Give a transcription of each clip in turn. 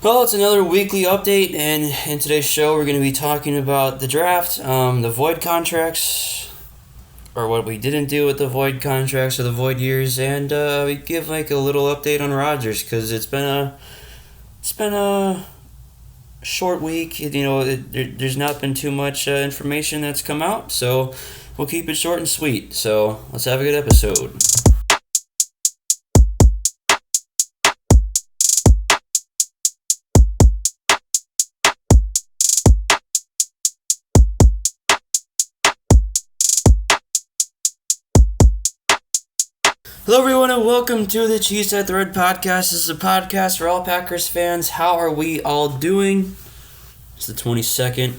Well, it's another weekly update, and in today's show, we're going to be talking about the draft, the void contracts, or what we didn't do with the void contracts or the void years, and we give like a little update on Rodgers because it's been a short week. There's not been too much information that's come out, so we'll keep it short and sweet. So let's have a good episode. Hello, everyone, and welcome to the CheeseHead the Red Podcast. This is a podcast for all Packers fans. How are we all doing? It's the 22nd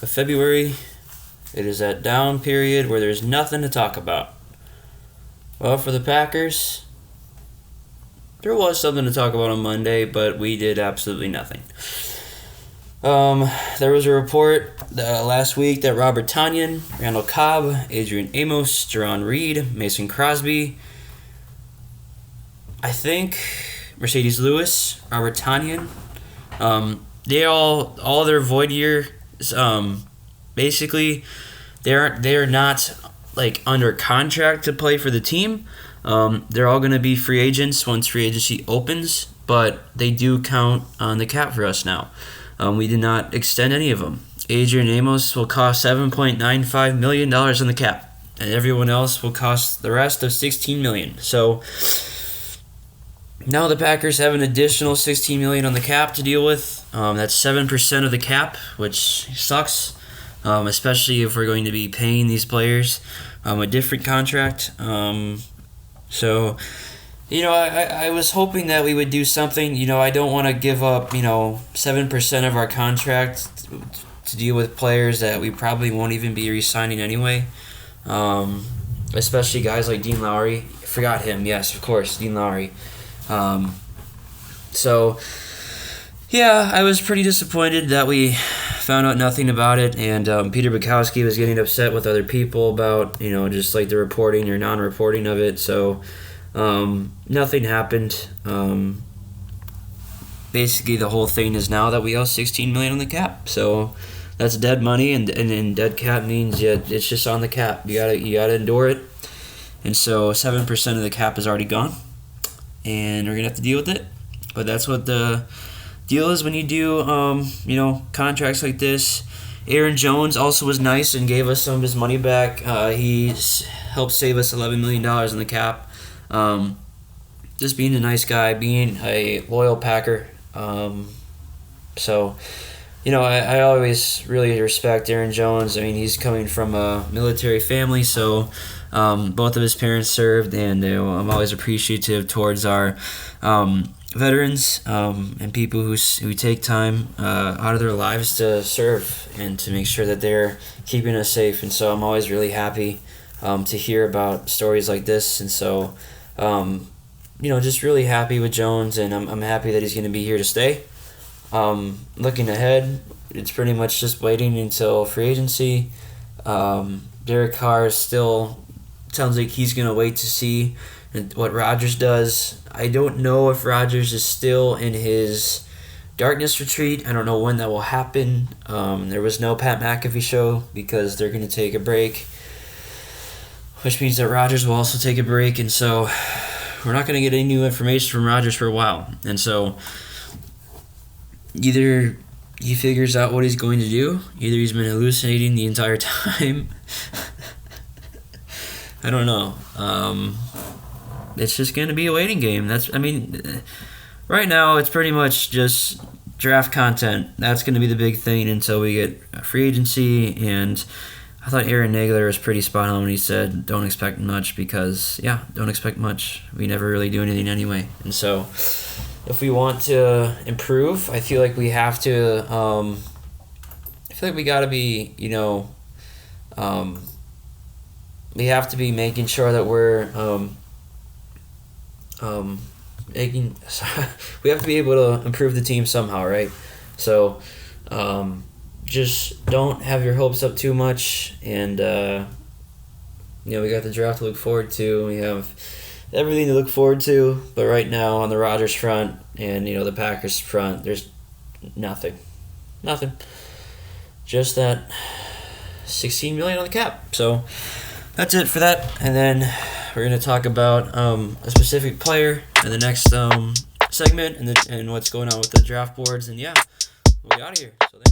of February. It is that down period where there's nothing to talk about. Well, for the Packers, there was something to talk about on Monday, but we did absolutely nothing. There was a report last week that Robert Tonyan, Randall Cobb, Adrian Amos, Jerron Reed, Mason Crosby, I think Mercedes Lewis, Robert Tonyan, they all their void years, basically, they're not like under contract to play for the team. They're all going to be free agents once free agency opens, but they do count on the cap for us now. We did not extend any of them. Adrian Amos will cost $7.95 million on the cap, and everyone else will cost the rest of $16 million. So now the Packers have an additional $16 million on the cap to deal with. That's 7% of the cap, which sucks, especially if we're going to be paying these players a different contract. I was hoping that we would do something. I don't want to give up, 7% of our contract to deal with players that we probably won't even be re-signing anyway, especially guys like Dean Lowry. I forgot him. Yes, of course, Dean Lowry. I was pretty disappointed that we found out nothing about it, and Peter Bukowski was getting upset with other people about, just like the reporting or non-reporting of it, so nothing happened. Basically, the whole thing is now that we owe $16 million on the cap, so that's dead money, and dead cap means it's just on the cap. You gotta endure it, and so 7% of the cap is already gone. And we're going to have to deal with it. But that's what the deal is when you do, contracts like this. Aaron Jones also was nice and gave us some of his money back. He helped save us $11 million in the cap. Just being a nice guy, being a loyal Packer. I always really respect Aaron Jones. I mean, he's coming from a military family, so both of his parents served, and I'm always appreciative towards our veterans and people who take time out of their lives to serve and to make sure that they're keeping us safe. And so I'm always really happy to hear about stories like this. And so, just really happy with Jones, and I'm happy that he's going to be here to stay. Looking ahead, it's pretty much just waiting until free agency. Derek Carr still sounds like he's going to wait to see what Rodgers does. I don't know if Rodgers is still in his darkness retreat. I don't know when that will happen. There was no Pat McAfee show because they're going to take a break, which means that Rodgers will also take a break, and so we're not going to get any new information from Rodgers for a while. And so either he figures out what he's going to do, either he's been hallucinating the entire time. I don't know. It's just going to be a waiting game. Right now it's pretty much just draft content. That's going to be the big thing until we get free agency. And I thought Aaron Nagler was pretty spot on when he said, don't expect much because, don't expect much. We never really do anything anyway. And so if we want to improve, I feel like we have to, we got to be, we have to be making sure that we're we have to be able to improve the team somehow, right? So just don't have your hopes up too much, and we got the draft to look forward to. We have everything to look forward to. But right now on the Rodgers front and the Packers front, there's nothing. Just that $16 million on the cap. So that's it for that. And then we're gonna talk about a specific player in the next segment and what's going on with the draft boards. And yeah, we'll be out of here. So thanks.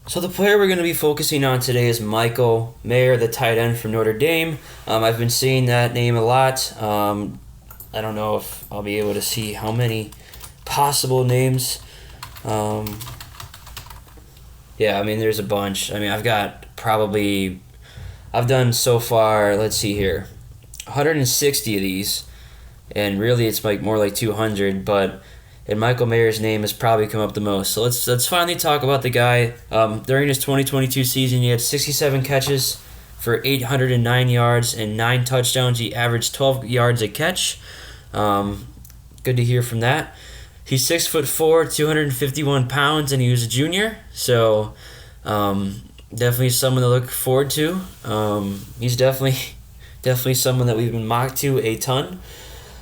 So the player we're going to be focusing on today is Michael Mayer, the tight end from Notre Dame. I've been seeing that name a lot. I don't know if I'll be able to see how many possible names. There's a bunch. I've done so far, let's see here, 160 of these, and really it's more like 200, and Michael Mayer's name has probably come up the most. So let's finally talk about the guy. During his 2022 season, he had 67 catches for 809 yards and 9 touchdowns. He averaged 12 yards a catch. Good to hear from that. He's 6'4", 251 pounds, and he was a junior. So definitely someone to look forward to. He's definitely someone that we've been mocked to a ton.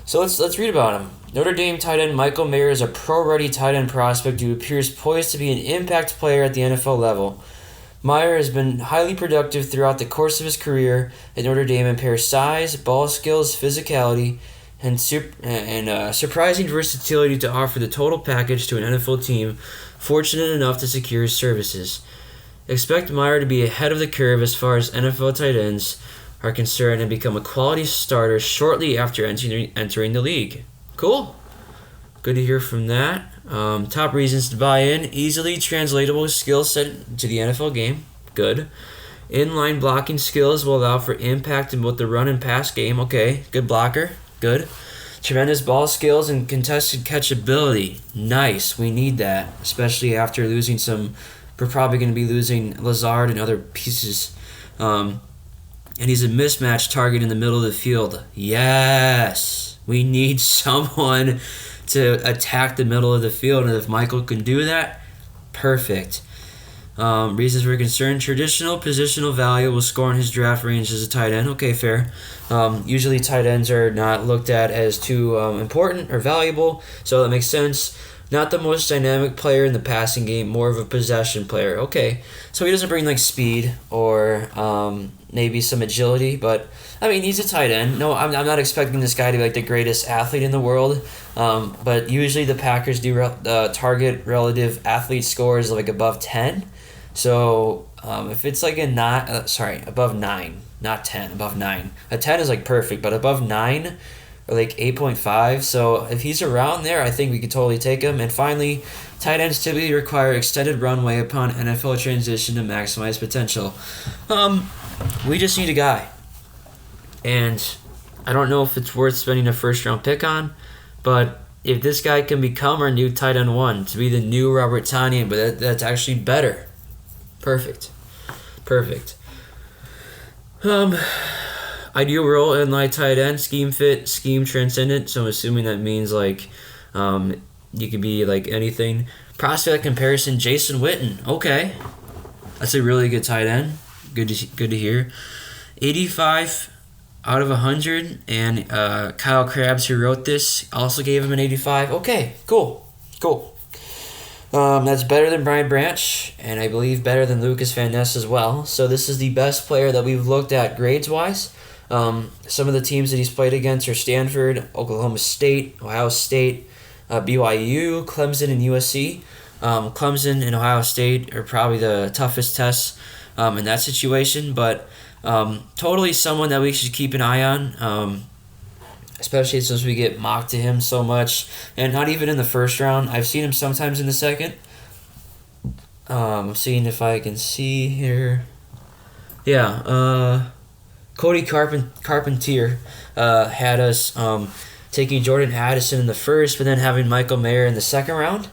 So let's read about him. Notre Dame tight end Michael Mayer is a pro-ready tight end prospect who appears poised to be an impact player at the NFL level. Mayer has been highly productive throughout the course of his career at Notre Dame and pairs size, ball skills, physicality, and surprising versatility to offer the total package to an NFL team fortunate enough to secure his services. Expect Mayer to be ahead of the curve as far as NFL tight ends are concerned and become a quality starter shortly after entering the league. Cool. Good to hear from that. Top reasons to buy in. Easily translatable skill set to the NFL game. Good. Inline blocking skills will allow for impact in both the run and pass game. Okay. Good blocker. Good. Tremendous ball skills and contested catchability. Nice. We need that, especially after losing we're probably going to be losing Lazard and other pieces. And he's a mismatch target in the middle of the field. Yes. We need someone to attack the middle of the field, and if Michael can do that, perfect. Reasons for concern: traditional positional value will score in his draft range as a tight end. Okay, fair. Usually tight ends are not looked at as too important or valuable, so that makes sense. Not the most dynamic player in the passing game, more of a possession player. Okay, so he doesn't bring speed or maybe some agility, but he's a tight end. No, I'm not expecting this guy to be the greatest athlete in the world, but usually the Packers do target relative athlete scores above 10. So if it's above 9, not 10, above 9. A 10 is perfect, but above 9 or 8.5. So if he's around there, I think we could totally take him. And finally, tight ends typically require extended runway upon NFL transition to maximize potential. We just need a guy. And I don't know if it's worth spending a first-round pick on, but if this guy can become our new tight end 1, to be the new Robert Tonyan, but that's actually better. Perfect. Ideal role in tight end, scheme fit, scheme transcendent. So I'm assuming that means you could be anything. Prospect comparison, Jason Witten. Okay, that's a really good tight end. Good to hear. 85 out of 100, and Kyle Krabs, who wrote this, also gave him an 85. Okay, cool. That's better than Brian Branch, and I believe better than Lucas Van Ness as well. So this is the best player that we've looked at grades-wise. Some of the teams that he's played against are Stanford, Oklahoma State, Ohio State, BYU, Clemson, and USC. Clemson and Ohio State are probably the toughest tests in that situation, but totally someone that we should keep an eye on, especially since we get mocked to him so much, and not even in the first round. I've seen him sometimes in the second. I'm seeing if I can see here. Yeah, Cody Carpentier had us taking Jordan Addison in the first, but then having Michael Mayer in the second round,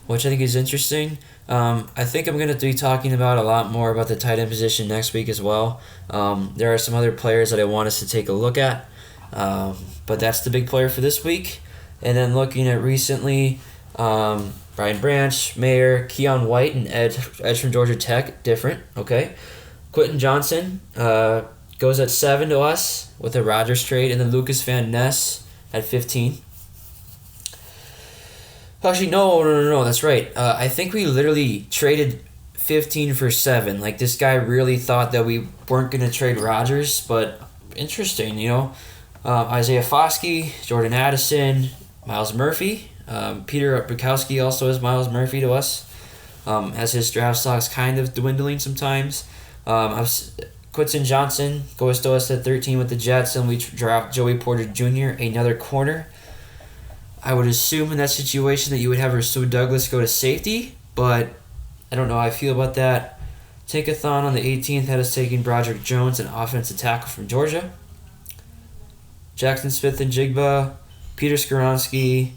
which I think is interesting. I think I'm going to be talking about a lot more about the tight end position next week as well. There are some other players that I want us to take a look at, but that's the big player for this week. And then looking at recently, Brian Branch, Mayer, Keon White, and edge from Georgia Tech, different, okay. Quentin Johnson goes at 7 to us with a Rodgers trade, and then Lucas Van Ness at 15. Actually, no, that's right. I think we literally traded 15 for 7. Like, this guy really thought that we weren't going to trade Rodgers, but interesting, Isaiah Foskey, Jordan Addison, Miles Murphy. Peter Bukowski also has Miles Murphy to us, as his draft stock's kind of dwindling sometimes. Quentin Johnson goes to us at 13 with the Jets, and we draft Joey Porter Jr., another corner. I would assume in that situation that you would have Rasul Douglas go to safety, but I don't know how I feel about that. Tinkathon on the 18th had us taking Broderick Jones, an offensive tackle from Georgia. Jackson Smith and Jigba, Peter Skoronsky.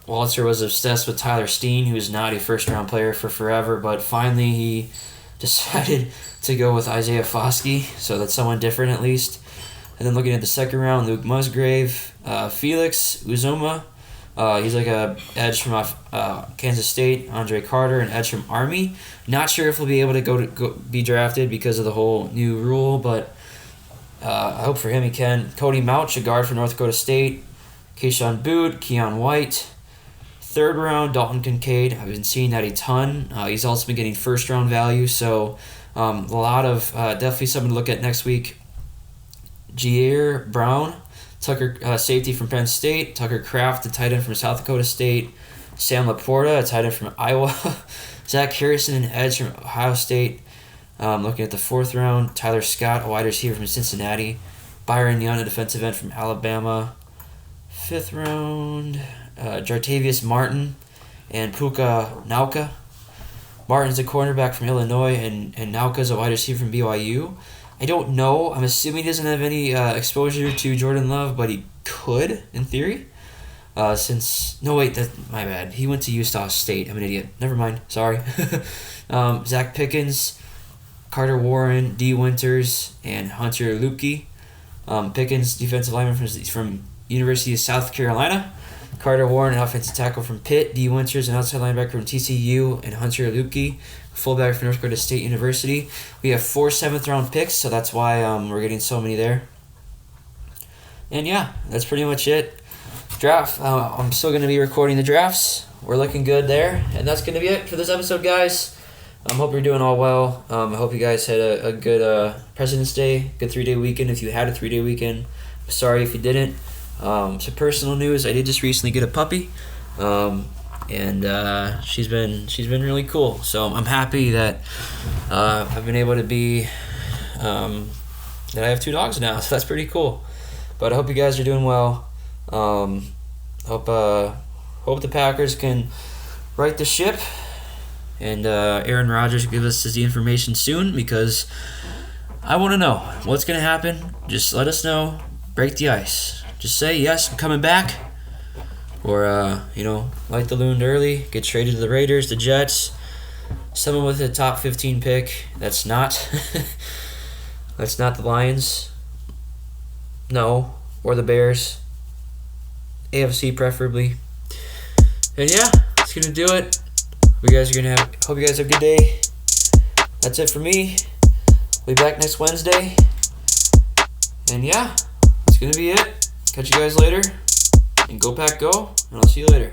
Walter was obsessed with Tyler Steen, who is not a first-round player for forever, but finally he decided to go with Isaiah Foskey, so that's someone different at least. And then looking at the second round, Luke Musgrave, Felix Uzoma. He's like a edge from Kansas State. Andre Carter, an edge from Army. Not sure if he'll be able to go be drafted because of the whole new rule, but I hope for him he can. Cody Mouch, a guard from North Dakota State. Keyshawn Boot, Keon White. Third round, Dalton Kincaid. I've been seeing that a ton. He's also been getting first round value, so a lot of definitely something to look at next week. Jair Brown, Tucker safety from Penn State. Tucker Kraft, a tight end from South Dakota State. Sam Laporta, a tight end from Iowa. Zach Harrison, an edge from Ohio State. Looking at the fourth round, Tyler Scott, a wide receiver from Cincinnati. Byron Young, a defensive end from Alabama. Fifth round, Jartavius Martin and Puka Nauka. Martin's a cornerback from Illinois, and Nauka's a wide receiver from BYU. I don't know. I'm assuming he doesn't have any exposure to Jordan Love, but he could, in theory. My bad. He went to Utah State. I'm an idiot. Never mind. Sorry. Zach Pickens, Carter Warren, D. Winters, and Hunter Lupke. Pickens, defensive lineman from University of South Carolina. Carter Warren, an offensive tackle from Pitt. D. Winters, an outside linebacker from TCU. And Hunter Lupke, fullback from North Dakota State University. We have 4 7th-round picks, so that's why we're getting so many there. And yeah, that's pretty much it. Draft. I'm still going to be recording the drafts. We're looking good there. And that's going to be it for this episode, guys. I hope you're doing all well. I hope you guys had a good President's Day, good 3-day weekend if you had a 3-day weekend. Sorry if you didn't. Some personal news. I did just recently get a puppy, and she's been really cool. So I'm happy that I've been able to be that I have 2 dogs now. So that's pretty cool. But I hope you guys are doing well. Hope the Packers can right the ship, and Aaron Rodgers give us the information soon, because I want to know what's gonna happen. Just let us know. Break the ice. Just say, yes, I'm coming back. Or, light the loon early, get traded to the Raiders, the Jets, someone with a top 15 pick. That's not the Lions. No. Or the Bears. AFC preferably. And yeah, that's going to do it. Hope you guys have a good day. That's it for me. We'll be back next Wednesday. And yeah, that's going to be it. Catch you guys later, and go Pack Go, and I'll see you later.